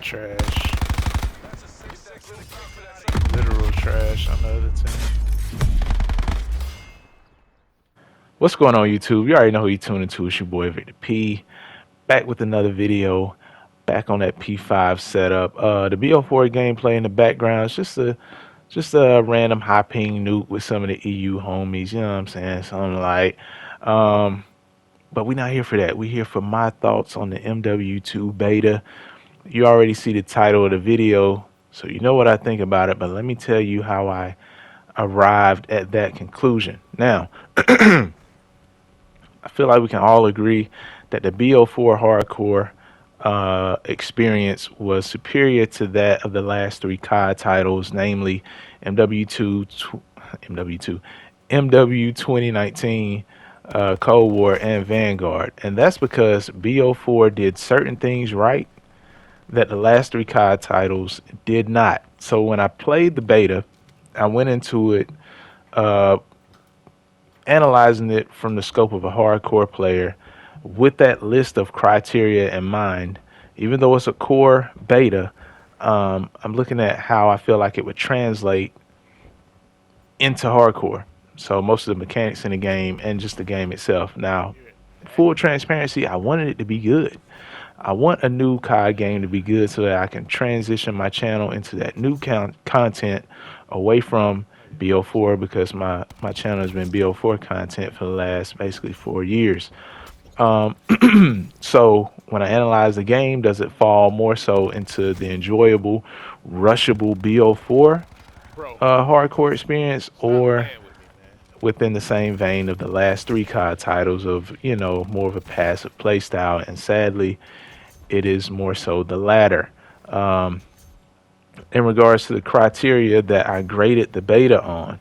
trash. Literal trash on the other team. What's going on, YouTube? You already know who you tuning to. It's your boy Victor P. Back with another video. Back on that P5 setup. The BO4 gameplay in the background is just a random high ping nuke with some of the EU homies. You know what I'm saying? Something like. But we're not here for that. We're here for my thoughts on the MW2 beta. You already see the title of the video, so you know what I think about it. But let me tell you how I arrived at that conclusion. Now, I feel like we can all agree that the BO4 hardcore experience was superior to that of the last three COD titles, namely MW2, MW 2019, Cold War, and Vanguard. And that's because BO4 did certain things right that the last three COD titles did not. So when I played the beta, I went into it uh, analyzing it from the scope of a hardcore player with that list of criteria in mind. Even though it's a core beta, I'm looking at how I feel like it would translate into hardcore. So most of the mechanics in the game and just the game itself. Now, full transparency, I wanted it to be good. I want a new COD game to be good so that I can transition my channel into that new content away from BO4, because my channel has been BO4 content for the last basically 4 years. So when I analyze the game, does it fall more so into the enjoyable, rushable BO4 hardcore experience, or within the same vein of the last three COD titles of, more of a passive play style? And sadly, it is more so the latter. In regards to the criteria that I graded the beta on: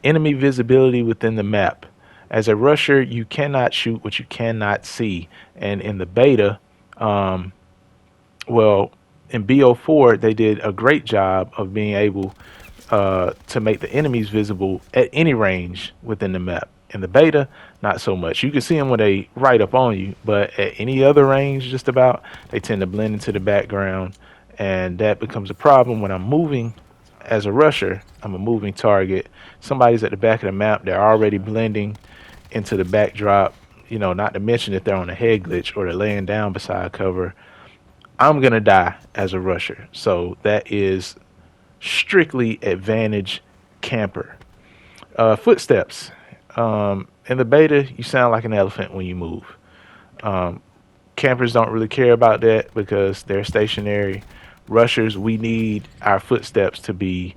enemy visibility within the map. As a rusher, you cannot shoot what you cannot see. And in the beta, well, in BO4, they did a great job of being able to make the enemies visible at any range within the map. In the beta, not so much. You can see them when they right up on you, but at any other range, just about, they tend to blend into the background, and that becomes a problem when I'm moving. As a rusher, I'm a moving target. Somebody's at the back of the map, they're already blending into the backdrop, not to mention if they're on a head glitch or they're laying down beside cover. I'm gonna die as a rusher. So that is strictly advantage camper. Footsteps. In the beta, you sound like an elephant when you move. Campers don't really care about that because they're stationary. Rushers, we need our footsteps to be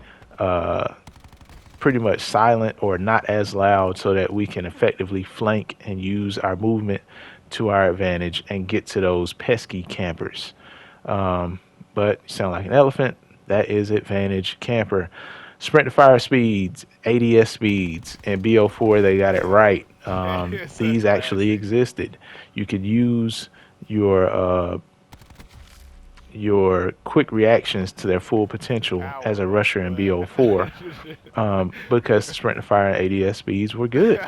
pretty much silent or not as loud so that we can effectively flank and use our movement to our advantage and get to those pesky campers. But you sound like an elephant. That is advantage camper. Sprint to fire speeds, ADS speeds. In BO4, they got it right. These actually existed. You could use your quick reactions to their full potential as a rusher in BO4, because the sprint to fire and ADS speeds were good.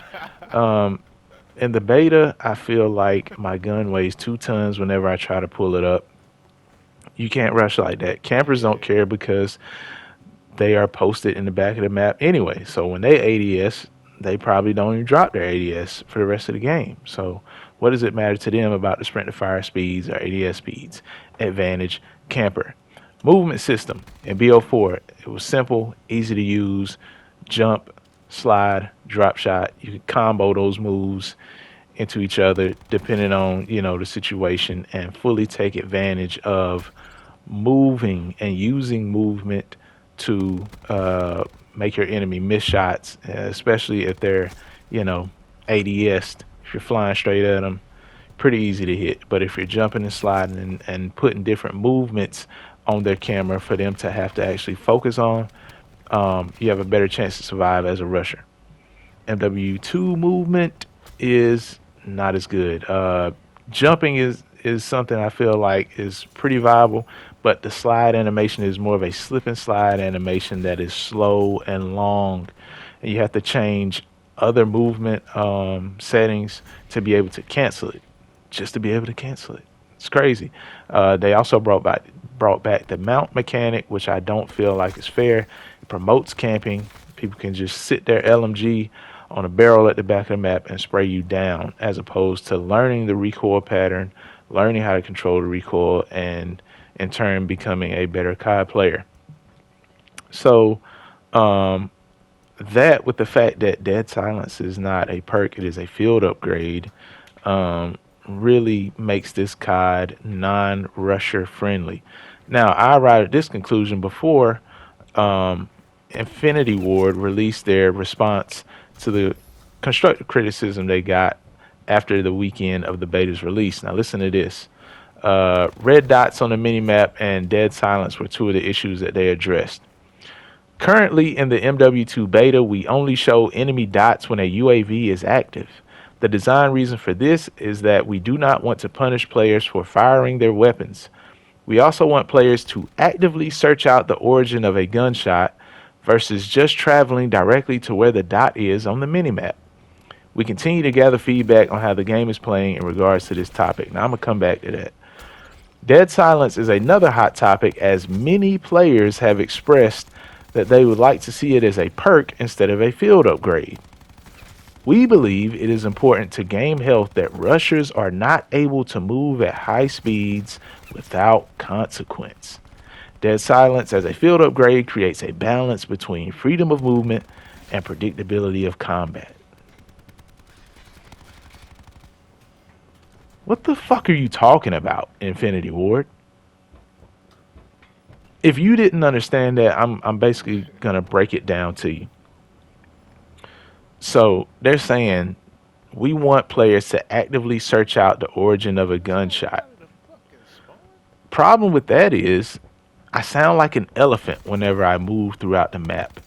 In the beta, I feel like my gun weighs 2 tons whenever I try to pull it up. You can't rush like that. Campers don't care because they are posted in the back of the map anyway. So when they ADS, they probably don't even drop their ADS for the rest of the game. So what does it matter to them about the sprint to fire speeds or ADS speeds? Advantage camper. Movement system in BO4, it was simple, easy to use. Jump, slide, drop shot. You can combo those moves into each other depending on, the situation, and fully take advantage of moving and using movement to make your enemy miss shots, especially if they're, ADS'd. If you're flying straight at them, pretty easy to hit. But if you're jumping and sliding and putting different movements on their camera for them to have to actually focus on, you have a better chance to survive as a rusher. MW2 movement is not as good. Jumping is something I feel like is pretty viable, but the slide animation is more of a slip and slide animation that is slow and long, and you have to change other movement settings to be able to cancel it, just to be able to cancel it. It's crazy. They also brought back the mount mechanic, which I don't feel like is fair. It promotes camping. People can just sit their LMG on a barrel at the back of the map and spray you down, as opposed to learning the recoil pattern, learning how to control the recoil, and in turn becoming a better COD player. So that, with the fact that Dead Silence is not a perk, it is a field upgrade, really makes this COD non-rusher friendly. Now, I arrived at this conclusion before Infinity Ward released their response to the constructive criticism they got after the weekend of the beta's release. Now, listen to this. Red dots on the minimap and dead silence were two of the issues that they addressed. Currently in the MW2 beta, we only show enemy dots when a UAV is active. The design reason for this is that we do not want to punish players for firing their weapons. We also want players to actively search out the origin of a gunshot versus just traveling directly to where the dot is on the minimap. We continue to gather feedback on how the game is playing in regards to this topic. Now I'm going to come back to that. Dead silence is another hot topic, as many players have expressed that they would like to see it as a perk instead of a field upgrade. We believe it is important to game health that rushers are not able to move at high speeds without consequence. Dead silence as a field upgrade creates a balance between freedom of movement and predictability of combat. What the fuck are you talking about, Infinity Ward? If you didn't understand that, I'm basically gonna break it down to you. So they're saying we want players to actively search out the origin of a gunshot. Problem with that is I sound like an elephant whenever I move throughout the map,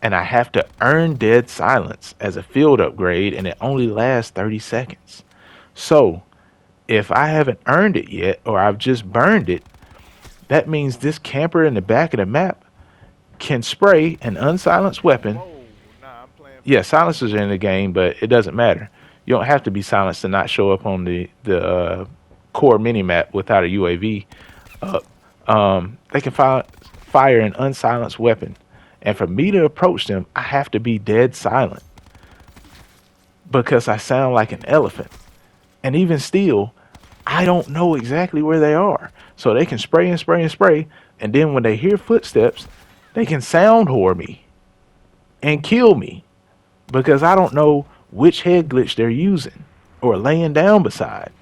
and I have to earn dead silence as a field upgrade, and it only lasts 30 seconds. So if I haven't earned it yet, or I've just burned it, that means this camper in the back of the map can spray an unsilenced weapon. Yeah, silencers are in the game, but it doesn't matter. You don't have to be silenced to not show up on the core minimap without a UAV up. They can fire an unsilenced weapon, and for me to approach them, I have to be dead silent because I sound like an elephant. And even still, I don't know exactly where they are. So they can spray and spray and spray, and then when they hear footsteps, they can sound whore me and kill me because I don't know which head glitch they're using or laying down beside.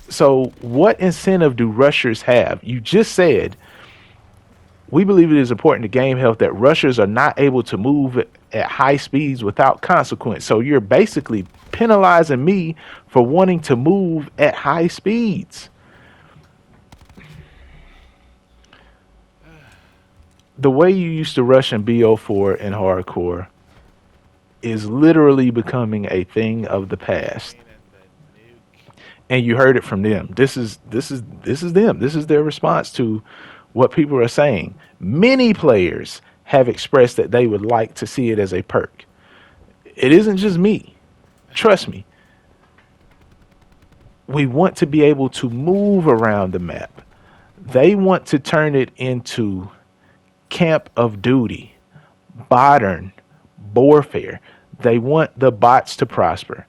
So what incentive do rushers have? You just said, we believe it is important to game health that rushers are not able to move at high speeds without consequence. So you're basically penalizing me for wanting to move at high speeds. The way you used to rush in BO4 and hardcore is literally becoming a thing of the past. And you heard it from them. This is them. This is their response to what people are saying. Many players have expressed that they would like to see it as a perk. It isn't just me. Trust me. We want to be able to move around the map. They want to turn it into Camp of Duty, modern warfare. They want the bots to prosper.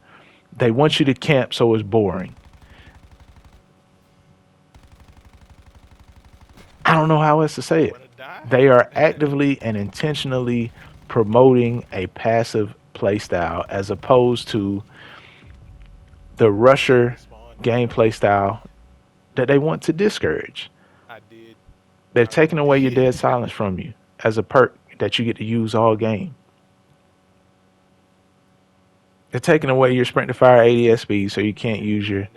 They want you to camp so it's boring. I don't know how else to say it. They are actively and intentionally promoting a passive playstyle as opposed to the rusher gameplay style that they want to discourage. They're taking away your dead silence from you as a perk that you get to use all game. They're taking away your sprint to fire ADS speed so you can't use your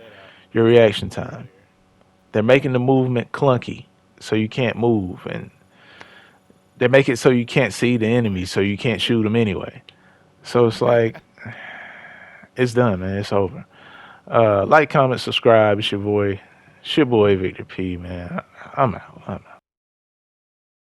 reaction time. They're making the movement clunky so you can't move, and they make it so you can't see the enemy so you can't shoot them anyway. So it's like, it's done, man. It's over. Like, comment, subscribe. It's your boy Victor P, man. I'm out.